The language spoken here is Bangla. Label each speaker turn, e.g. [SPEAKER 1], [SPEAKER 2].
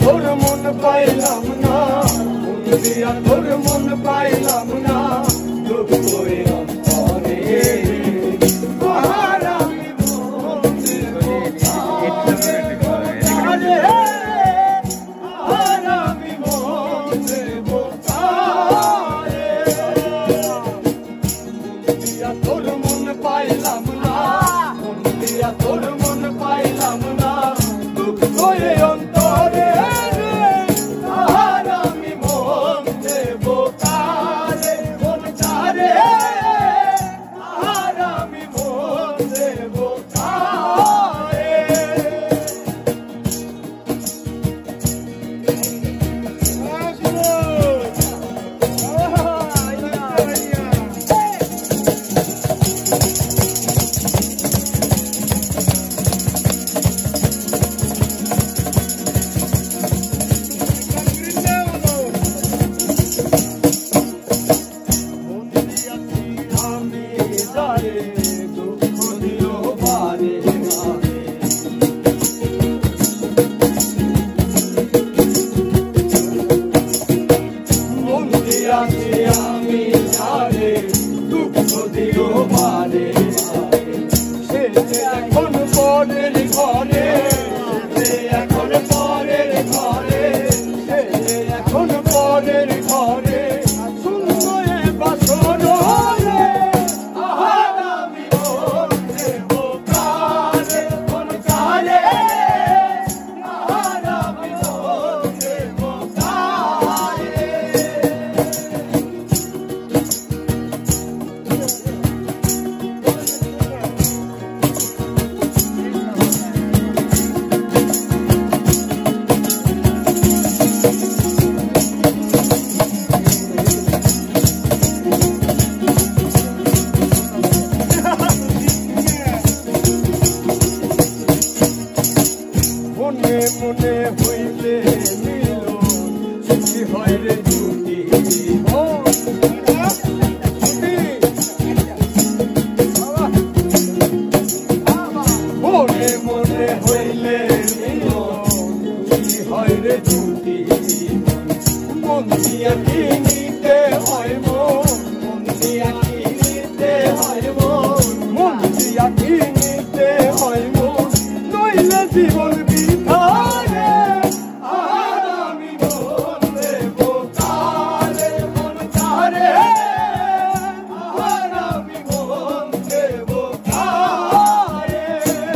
[SPEAKER 1] তোর মন পাইলাম না, দিয়া তোর মন পাইলাম না, দুঃখ করে অন্তরে আমি মন দেব কারে, আমি মন দেব কারে, দিয়া তোর মন পাইলাম না, দিয়া তোর মন পাইলাম না, দুঃখ করে অন্তরে আমি জানে দুঃখ দিও বারে সে এখন পরের ঘরে, এখন পরের ঘরে, এখন পরের ঘরে শুনবে বাসর রে, আমি মন দেব কারে, মন কারে, আমি মন দেব কারে। মনে মনে হইলে মিলন, সুখী হয় রে জুটি।